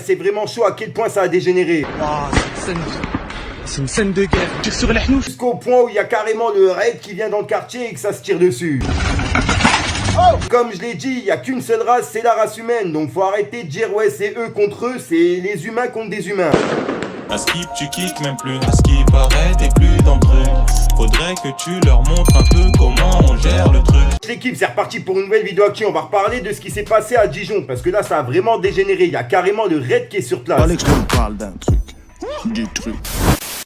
c'est vraiment chaud à quel point ça a dégénéré. C'est une scène de guerre. Tire sur les hnouches. Jusqu'au point où il y a carrément le raid qui vient dans le quartier et que ça se tire dessus. Comme je l'ai dit, il n'y a qu'une seule race, c'est la race humaine. Donc faut arrêter de dire ouais c'est eux contre eux, c'est les humains contre des humains. À skip tu kicks même plus, à ce qui paraît t'es plus dans le truc. Faudrait que tu leur montres un peu comment on gère le truc. L'équipe, c'est reparti pour une nouvelle vidéo actu. On va reparler de ce qui s'est passé à Dijon. Parce que là ça a vraiment dégénéré, il y a carrément le raid qui est sur place. Fallait que je te parle d'un truc. Du truc.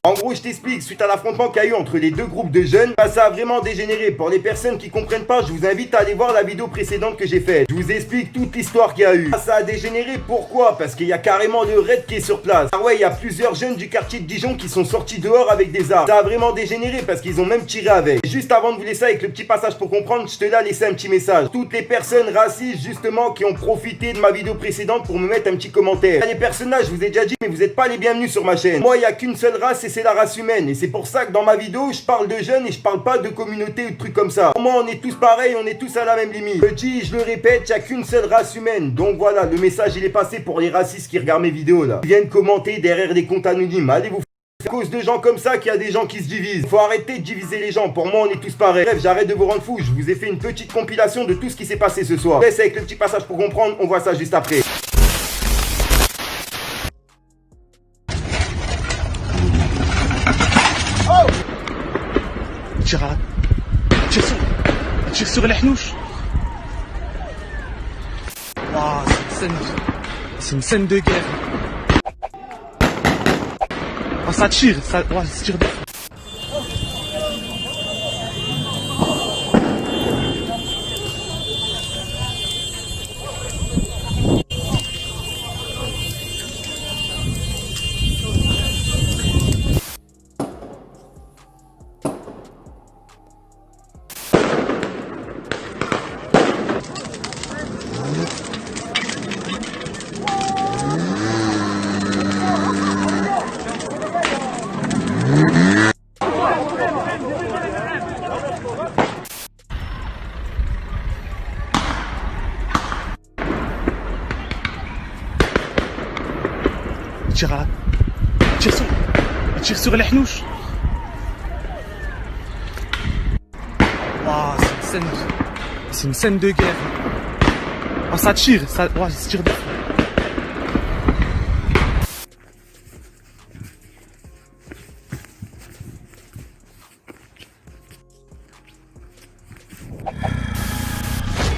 En gros, je t'explique, suite à l'affrontement qu'il y a eu entre les deux groupes de jeunes, bah, ça a vraiment dégénéré. Pour les personnes qui comprennent pas, je vous invite à aller voir la vidéo précédente que j'ai faite. Je vous explique toute l'histoire qu'il y a eu. Ça a dégénéré, pourquoi? Parce qu'il y a carrément le raid qui est sur place. Ah ouais, il y a plusieurs jeunes du quartier de Dijon qui sont sortis dehors avec des armes. Ça a vraiment dégénéré parce qu'ils ont même tiré avec. Et juste avant de vous laisser avec le petit passage pour comprendre, je te l'ai laissé un petit message. Toutes les personnes racistes, justement, qui ont profité de ma vidéo précédente pour me mettre un petit commentaire. Les personnages, je vous ai déjà dit, mais vous n'êtes pas les bienvenus sur ma chaîne. Moi, il y a qu'une seule race et c'est la race humaine. Et c'est pour ça que dans ma vidéo, je parle de jeunes et je parle pas de communauté ou de trucs comme ça. Pour moi, on est tous pareils, on est tous à la même limite. Je dis, je le répète, il n'y a qu'une seule race humaine. Donc voilà, le message il est passé pour les racistes qui regardent mes vidéos là. Ils viennent commenter derrière des comptes anonymes. Allez vous à cause de gens comme ça qu'il y a des gens qui se divisent. Faut arrêter de diviser les gens. Pour moi, on est tous pareils. Bref, j'arrête de vous rendre fou. Je vous ai fait une petite compilation de tout ce qui s'est passé ce soir. Laisse avec le petit passage pour comprendre. On voit ça juste après. Tire sur les hnouches. C'est une scène de guerre. Ça tire, ça tire. Tire sur les hnouches. C'est une scène de guerre. Ça tire, ça tire.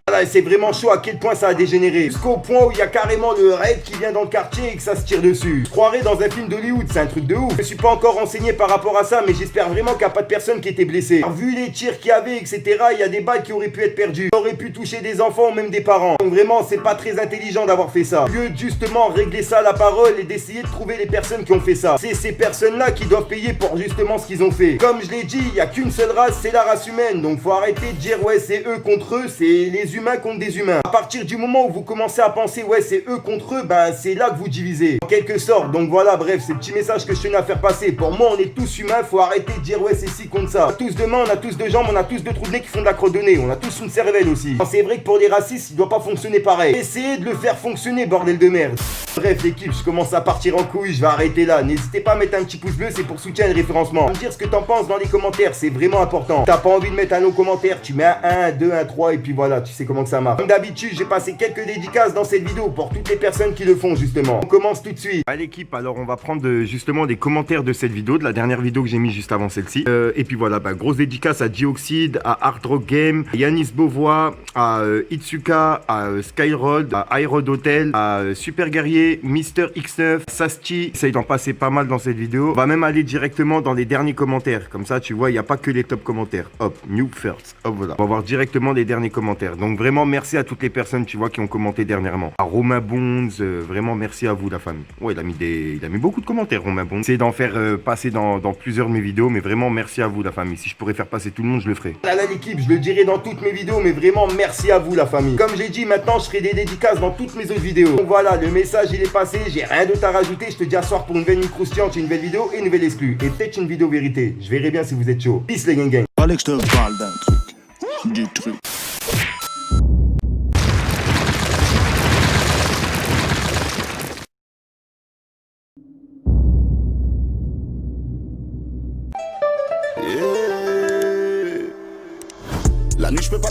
Voilà, c'est vraiment chaud à quel point ça a dégénéré. Jusqu'au point où il y a carrément le raid qui vient dans le quartier et que ça se tire dessus. Je croirais dans un film d'Hollywood, c'est un truc de ouf. Je suis pas encore renseigné par rapport à ça, mais j'espère vraiment qu'il n'y a pas de personne qui était blessée. Alors, vu les tirs qu'il y avait, etc., il y a des balles qui auraient pu être perdues. Ça aurait pu toucher des enfants ou même des parents. Donc vraiment, c'est pas très intelligent d'avoir fait ça. Au lieu de justement régler ça à la parole et d'essayer de trouver les personnes qui ont fait ça. C'est ces personnes-là qui doivent payer pour justement ce qu'ils ont fait. Comme je l'ai dit, il y a qu'une seule race, c'est la race humaine. Donc faut arrêter de dire ouais c'est eux contre eux, c'est les humains contre des humains. À partir du moment où vous commencez à penser ouais c'est eux contre eux, bah c'est là que vous divisez en quelque sorte. Donc voilà, bref, c'est le petit message que je tenais à faire passer. Pour moi on est tous humains, faut arrêter de dire ouais c'est ci contre ça. On a tous deux mains, on a tous deux jambes, on a tous deux trous de nez qui font de la crotte de nez, on a tous une cervelle aussi. C'est vrai que pour les racistes il doit pas fonctionner pareil. Essayez de le faire fonctionner, bordel de merde. Bref l'équipe, je commence à partir en couille, je vais arrêter là. N'hésitez pas à mettre un petit pouce bleu, c'est pour soutien et référencement. Me dire ce que t'en penses dans les commentaires, c'est vraiment important. T'as pas envie de mettre un long commentaire, tu mets un 1, 2, 1, 3 et puis voilà, tu sais comment que ça marche. Comme d'habitude, j'ai passé quelques dédicaces dans cette vidéo pour toutes les personnes qui le font justement. On commence tout de suite. À l'équipe, alors on va prendre justement des commentaires de cette vidéo, de la dernière vidéo que j'ai mis juste avant celle-ci. Et puis voilà, grosse dédicace à Dioxide, à Hard Rock Game, à Yanis Beauvois, à Itsuka, à Skyroad, à iRoad Hotel, à Super Guerrier, Mister X9, Sasti. Essaye d'en passer pas mal dans cette vidéo. On va même aller directement dans les derniers commentaires. Comme ça, tu vois, il n'y a pas que les top commentaires. Hop, new first. Hop, voilà. On va voir directement les derniers commentaires. Donc vraiment, merci à toutes les personnes, tu vois, qui ont commenté dernièrement. À Romain Bonds, vraiment merci à vous la famille. Ouais, il a mis beaucoup de commentaires, Romain Bonds. C'est d'en faire passer dans plusieurs de mes vidéos, mais vraiment merci à vous la famille. Si je pourrais faire passer tout le monde, je le ferais. Là l'équipe, je le dirai dans toutes mes vidéos, mais vraiment merci à vous la famille. Comme j'ai dit, maintenant je ferai des dédicaces dans toutes mes autres vidéos. Donc voilà, le message il est passé, j'ai rien d'autre à rajouter. Je te dis à soir pour une nouvelle croustillante, une nouvelle vidéo et une nouvelle exclue. Et peut-être une vidéo vérité. Je verrai bien si vous êtes chaud. Peace les gang. Fallait que je te parle d'un truc. Du truc.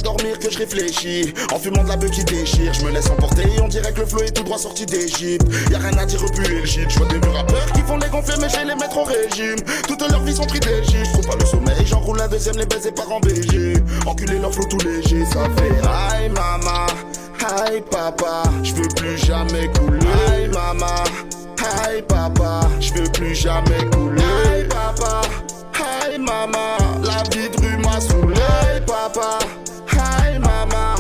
dormir que je réfléchis. En fumant de la beuh qui déchire, je me laisse emporter. On dirait que le flow est tout droit sorti d'Égypte. Y'a rien à dire, repuer le shit. Je vois des vieux rappeurs qui font les gonfler, mais je vais les mettre au régime. Toutes leurs vies sont privilégiées. Je trouve pas le sommeil, j'enroule un deuxième, les baisers par en BG. Enculer leur flow tout léger, ça fait aïe mama, aïe papa, je veux plus jamais couler. Aïe mama, aïe papa, je veux plus jamais couler. Aïe papa, aïe mama, la vie de rue m'a saoulé. Aïe papa, aïe mama.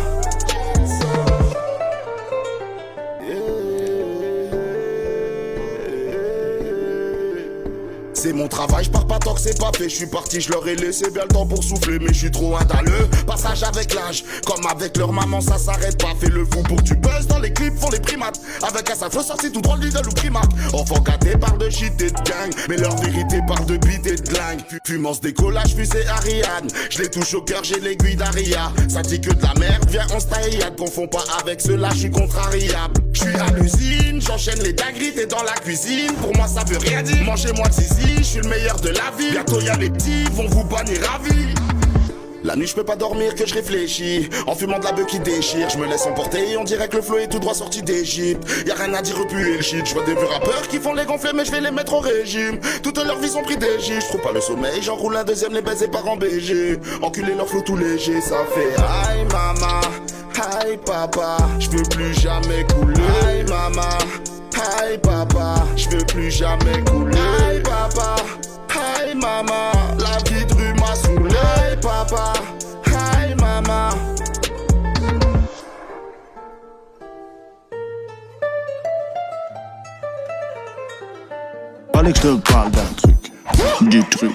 C'est mon travail, je pars pas tant que c'est pas fait. Je suis parti, je leur ai laissé bien le temps pour souffler. Mais je suis trop indaleux, passage avec l'âge. Comme avec leur maman, ça s'arrête pas. Fais le fou pour que tu buzzes dans les clips, font les primates. Avec un sale sorti tout droit, Lidl ou primac. Enfants gâtés par de shit et de gang. Mais leur vérité par de beat et de glingue. Fumance décollage, fusée Ariane. Je les touche au cœur, j'ai l'aiguille d'Aria. Ça dit que de la merde, viens on staillade. Confonds pas avec ceux-là, je suis contrariable. Je suis à l'usine, j'enchaîne les dingueries, t'es dans la cuisine. Pour moi ça veut rien dire, mangez-moi de zizi. Je suis le meilleur de la vie. Bientôt y'a les petits, vont vous bannir ravis. La nuit je peux pas dormir que je réfléchis. En fumant de la beuh qui déchire, je me laisse emporter. On dirait que le flow est tout droit sorti d'Égypte. Y'a rien à dire, repuer le shit. Je vois des vieux rappeurs qui font les gonfler, mais je vais les mettre au régime. Toutes leurs vies sont privilégiées. Je trouve pas le sommeil, j'enroule un deuxième, les baisers par en BG. Enculer leur flow tout léger, ça fait aïe mama, aïe papa, je veux plus jamais couler. Aïe mama, aïe papa, je veux plus jamais couler. Aïe papa, aïe mama, la vie de rue m'a saoulé. Aïe papa, aïe mama. Fallait que je te parle d'un truc, du truc.